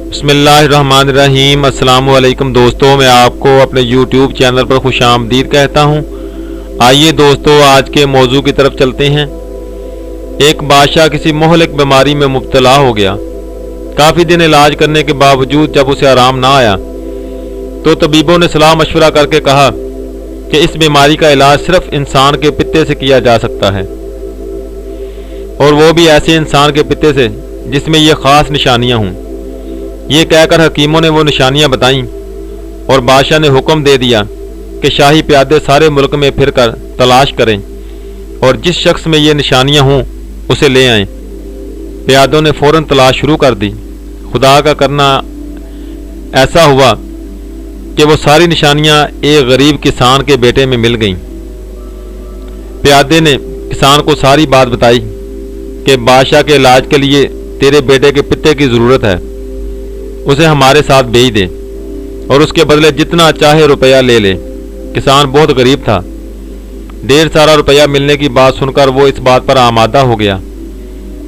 बिस्मिल्लाहिर्रहमानिर्रहीम। अस्सलामु अलैकुम दोस्तों, मैं आपको अपने YouTube चैनल पर खुश आमदीद कहता हूँ। आइए दोस्तों, आज के मौजू की तरफ चलते हैं। एक बादशाह किसी मोहलिक बीमारी में मुब्तला हो गया। काफ़ी दिन इलाज करने के बावजूद जब उसे आराम ना आया तो तबीबों ने सलाह मशवरा करके कहा कि इस बीमारी का इलाज सिर्फ इंसान के पित्ते से किया जा सकता है, और वो भी ऐसे इंसान के पित्ते से जिसमें ये ख़ास निशानियाँ हों। ये कहकर हकीमों ने वो निशानियां बताईं और बादशाह ने हुक्म दे दिया कि शाही प्यादे सारे मुल्क में फिरकर तलाश करें और जिस शख्स में ये निशानियां हों उसे ले आएं। प्यादों ने फ़ौरन तलाश शुरू कर दी। खुदा का करना ऐसा हुआ कि वो सारी निशानियां एक गरीब किसान के बेटे में मिल गईं। प्यादे ने किसान को सारी बात बताई कि बादशाह के इलाज के लिए तेरे बेटे के पित्ते की ज़रूरत है, उसे हमारे साथ भेज दे और उसके बदले जितना चाहे रुपया ले ले। किसान बहुत गरीब था। ढेर सारा रुपया मिलने की बात सुनकर वो इस बात पर आमादा हो गया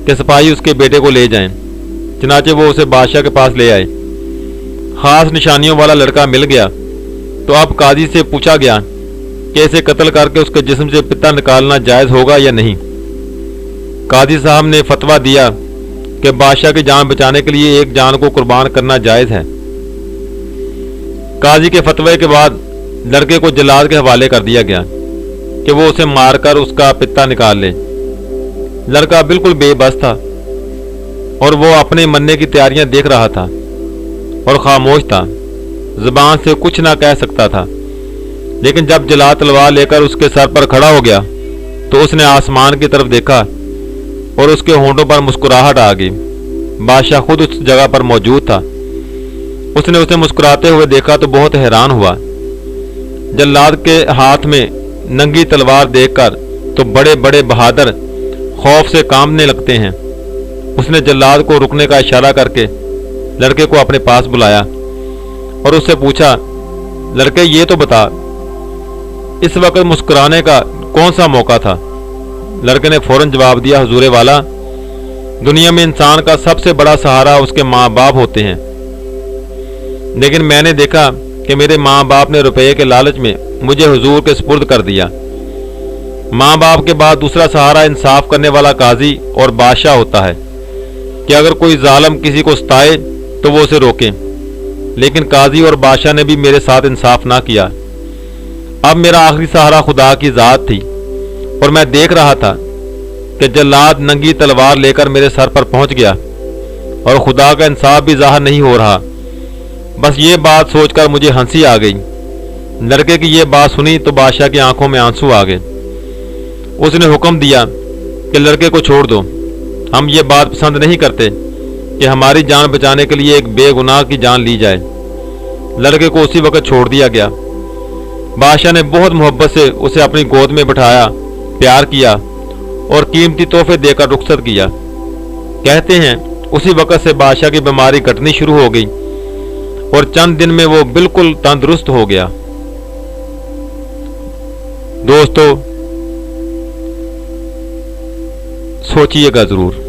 कि सिपाही उसके बेटे को ले जाएं। चनाचे वो उसे बादशाह के पास ले आए। खास निशानियों वाला लड़का मिल गया तो अब काजी से पूछा गया कि इसे कत्ल करके उसके जिस्म से पित्ता निकालना जायज़ होगा या नहीं। काजी साहब ने फतवा दिया कि बादशाह की जान बचाने के लिए एक जान को कुर्बान करना जायज़ है। काजी के फतवे के बाद लड़के को जल्लाद के हवाले कर दिया गया कि वो उसे मारकर उसका पित्ता निकाल ले। लड़का बिल्कुल बेबस था और वो अपने मरने की तैयारियां देख रहा था और खामोश था, ज़बान से कुछ ना कह सकता था। लेकिन जब जल्लाद तलवार लेकर उसके सर पर खड़ा हो गया तो उसने आसमान की तरफ देखा और उसके होंठों पर मुस्कुराहट आ गई। बादशाह खुद उस जगह पर मौजूद था। उसने उसे मुस्कुराते हुए देखा तो बहुत हैरान हुआ। जल्लाद के हाथ में नंगी तलवार देखकर तो बड़े बड़े बहादुर खौफ से कांपने लगते हैं। उसने जल्लाद को रुकने का इशारा करके लड़के को अपने पास बुलाया और उससे पूछा, लड़के ये तो बता, इस वक्त मुस्कुराने का कौन सा मौका था? लड़के ने फौरन जवाब दिया, हुजूर वाला, दुनिया में इंसान का सबसे बड़ा सहारा उसके माँ बाप होते हैं, लेकिन मैंने देखा कि मेरे माँ बाप ने रुपये के लालच में मुझे हुजूर के सुपुर्द कर दिया। माँ बाप के बाद दूसरा सहारा इंसाफ करने वाला काजी और बादशाह होता है कि अगर कोई जालिम किसी को सताए तो वो उसे रोके, लेकिन काजी और बादशाह ने भी मेरे साथ इंसाफ ना किया। अब मेरा आखिरी सहारा खुदा की ज़ात थी और मैं देख रहा था कि जल्लाद नंगी तलवार लेकर मेरे सर पर पहुंच गया और खुदा का इंसाफ भी ज़ाहिर नहीं हो रहा। बस ये बात सोचकर मुझे हंसी आ गई। लड़के की ये बात सुनी तो बादशाह की आंखों में आंसू आ गए। उसने हुक्म दिया कि लड़के को छोड़ दो। हम ये बात पसंद नहीं करते कि हमारी जान बचाने के लिए एक बेगुनाह की जान ली जाए। लड़के को उसी वक्त छोड़ दिया गया। बादशाह ने बहुत मोहब्बत से उसे अपनी गोद में बिठाया, प्यार किया और कीमती तोहफे देकर रुखसत किया। कहते हैं उसी वक्त से बादशाह की बीमारी घटनी शुरू हो गई और चंद दिन में वो बिल्कुल तंदुरुस्त हो गया। दोस्तों, सोचिएगा ज़रूर।